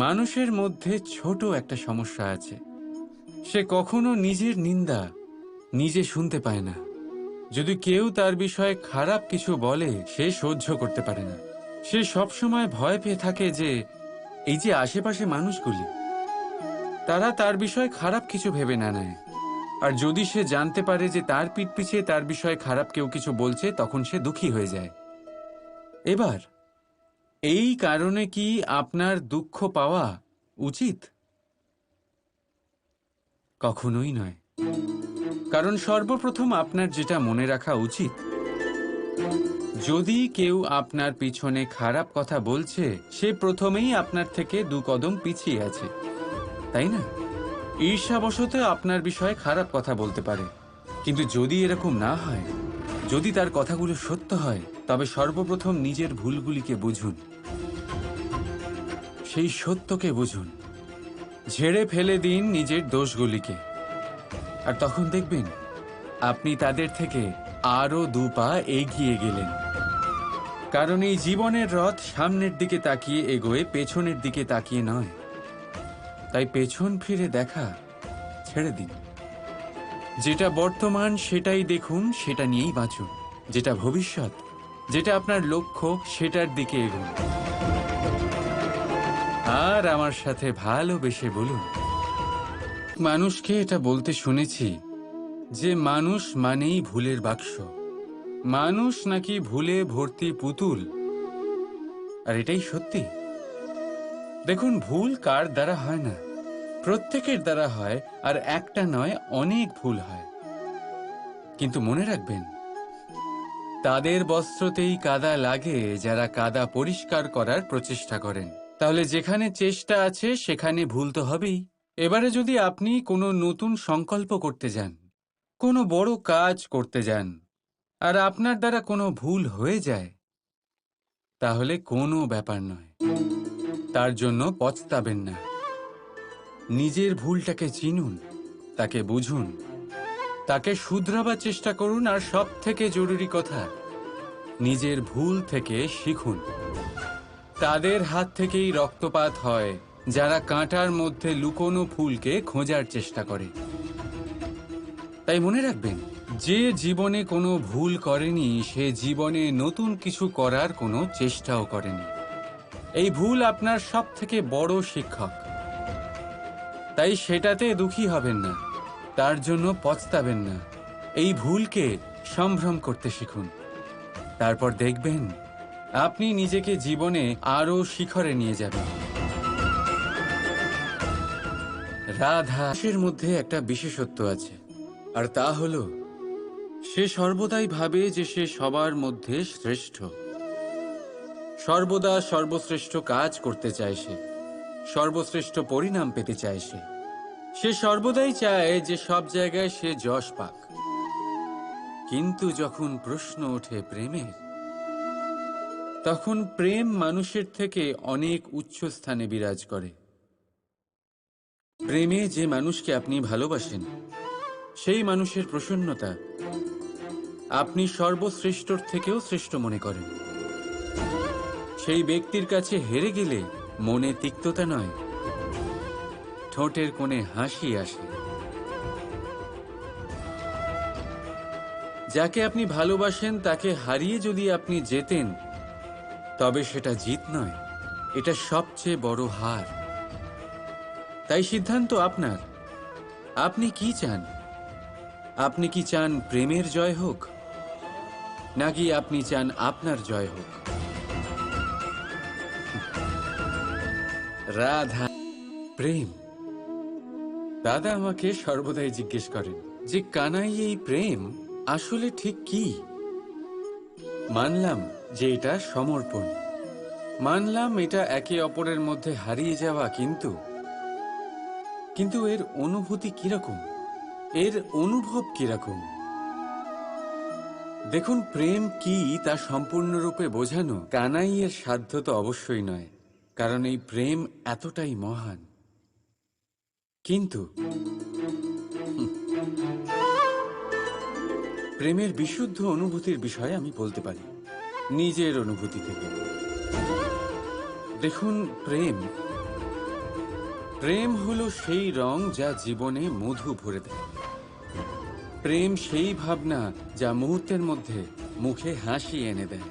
মানুষের মধ্যে ছোট একটা সমস্যা আছে। সে কখনো নিজের নিন্দা নিজে শুনতে পায় না। যদি কেউ তার বিষয়ে খারাপ কিছু বলে, সে সহ্য করতে পারে না। সে সবসময় ভয় পেয়ে থাকে যে এই যে আশেপাশে মানুষগুলি, তারা তার বিষয়ে খারাপ কিছু ভেবে না নেয়। আর যদি সে জানতে পারে যে তার পিঠ পিছে তার বিষয়ে খারাপ কেউ কিছু বলছে, তখন সে দুঃখী হয়ে যায়। এবার এই কারণে কি আপনার দুঃখ পাওয়া উচিত? কখনোই নয়। কারণ সর্বপ্রথম আপনার যেটা মনে রাখা উচিত, যদি কেউ আপনার পিছনে খারাপ কথা বলছে, সে প্রথমেই আপনার থেকে 2 কদম পিছিয়ে আছে, তাই না? ঈর্ষাবশত আপনার বিষয়ে খারাপ কথা বলতে পারে, কিন্তু যদি এরকম না হয়, যদি তার কথাগুলো সত্য হয়, তবে সর্বপ্রথম নিজের ভুলগুলিকে বুঝুন, সেই সত্যকে বুঝুন, ঝেড়ে ফেলে দিন নিজের দোষগুলিকে। আর তখন দেখবেন আপনি তাদের থেকে আরো 2 পা এগিয়ে গেলেন। কারণ এই জীবনের রথ সামনের দিকে তাকিয়ে এগোয়, পেছনের দিকে তাকিয়ে নয়। তাই পেছন ফিরে দেখা ছেড়ে দিন। যেটা বর্তমান সেটাই দেখুন, সেটা নিয়েই বাঁচুন। যেটা ভবিষ্যৎ, যেটা আপনার লক্ষ্য, সেটার দিকে এগোন। আর আমার সাথে ভালোবেসে বলুন। মানুষকে এটা বলতে শুনেছি যে মানুষ মানেই ভুলের বাক্স, মানুষ নাকি ভুলে ভর্তি পুতুল। আর এটাই সত্যি। দেখুন, ভুল কার দ্বারা হয় না, প্রত্যেকের দ্বারা হয়। আর একটা নয়, অনেক ভুল হয়। কিন্তু মনে রাখবেন, তাদের বস্ত্রতেই কাদা লাগে যারা কাদা পরিষ্কার করার প্রচেষ্টা করেন। তাহলে যেখানে চেষ্টা আছে সেখানে ভুল তো হবেই। এবারে যদি আপনি কোনো নতুন সংকল্প করতে যান, কোনো বড় কাজ করতে যান, আর আপনার দ্বারা কোনো ভুল হয়ে যায়, তাহলে কোনো ব্যাপার নয়, তার জন্য পস্তাবেন না। নিজের ভুলটাকে চিনুন, তাকে বুঝুন, তাকে শুধরাবার চেষ্টা করুন। আর সব থেকে জরুরি কথা, নিজের ভুল থেকে শিখুন। তাদের হাত থেকেই রক্তপাত হয় যারা কাঁটার মধ্যে লুকোনো ফুলকে খোঁজার চেষ্টা করে। তাই মনে রাখবেন, যে জীবনে কোনো ভুল করেনি, সে জীবনে নতুন কিছু করার কোনো চেষ্টাও করেনি। এই ভুল আপনার সব থেকে বড় শিক্ষক। তাই সেটাতে দুঃখী হবেন না, তার জন্য পস্তাবেন না। এই ভুলকে সম্ভ্রম করতে শিখুন। তারপর দেখবেন আপনি নিজেকে জীবনে আরো শিখরে নিয়ে যাবেন। রাধার মধ্যে একটা বিশেষত্ব আছে, আর তা হলো সে সর্বদাই ভাবে যে সে সবার মধ্যে শ্রেষ্ঠ। সর্বদা সর্বশ্রেষ্ঠ কাজ করতে চায় সে, সর্বশ্রেষ্ঠ পরিণাম পেতে চায় সে। সে সর্বদাই চায় যে সব জায়গায় সে যশ পাক। কিন্তু যখন প্রশ্ন ওঠে প্রেমের, তখন প্রেম মানুষের থেকে অনেক উচ্চ স্থানে বিরাজ করে। প্রেমে যে মানুষকে আপনি ভালোবাসেন, সেই মানুষের প্রসন্নতা আপনি সর্বশ্রেষ্ঠর থেকেও শ্রেষ্ঠ মনে করেন। সেই ব্যক্তির কাছে হেরে গেলে মনে তিক্ততা নয়, ঠোঁটের কোণে হাসি আসে। যাকে আপনি ভালোবাসেন তাকে হারিয়ে যদি আপনি জেতেন, তবে সেটা জিত নয়, এটা সবচেয়ে বড় হার। তাই সিদ্ধান্ত আপনার। আপনি কি চান? আপনি কি চান প্রেমের জয় হোক, নাকি আপনি চান আপনার জয় হোক? রাধা। প্রেম। দাদা আমাকে সর্বদাই জিজ্ঞেস করেন যে কানাই, এই প্রেম আসলে ঠিক কি? মানলাম যে এটা সমর্পণ, মানলাম এটা একে অপরের মধ্যে হারিয়ে যাওয়া, কিন্তু কিন্তু এর অনুভূতি কিরকম, এর অনুভব কিরকম? দেখুন, প্রেম কি তা সম্পূর্ণরূপে বোঝানো কানাইয়ের সাধ্য তো অবশ্যই নয়, কারণ এই প্রেম এতটাই মহান। কিন্তু প্রেমের বিশুদ্ধ অনুভূতির বিষয়ে আমি বলতে পারি নিজের অনুভূতি থেকে। দেখুন, প্রেম প্রেম হলো সেই রং যা জীবনে মধু ভরে দেয়। প্রেম সেই ভাবনা যা মুহূর্তের মধ্যে মুখে হাসি এনে দেয়।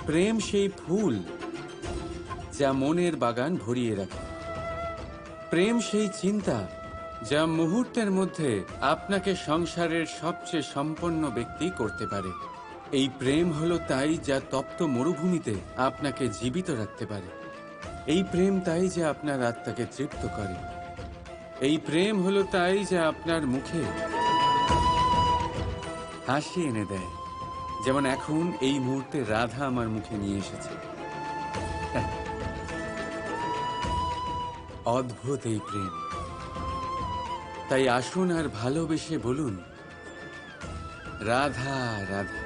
প্রেম সেই ফুল যা মনের বাগান ভরিয়ে রাখে। প্রেম সেই চিন্তা যা মুহূর্তের মধ্যে আপনাকে সংসারের সবচেয়ে সম্পন্ন ব্যক্তি করতে পারে। এই প্রেম হলো তাই যা তপ্ত মরুভূমিতে আপনাকে জীবিত রাখতে পারে। এই প্রেম তাই যা আপনার আত্মাকে তৃপ্ত করে। এই প্রেম হলো তাই যা আপনার মুখে হাসি এনে দেয়, যেমন এখন এই মুহূর্তে রাধা আমার মুখে নিয়ে এসেছে। অদ্ভুত এই প্রেম। তাই আসুন আর ভালোবেসে বলুন, রাধা রাধা।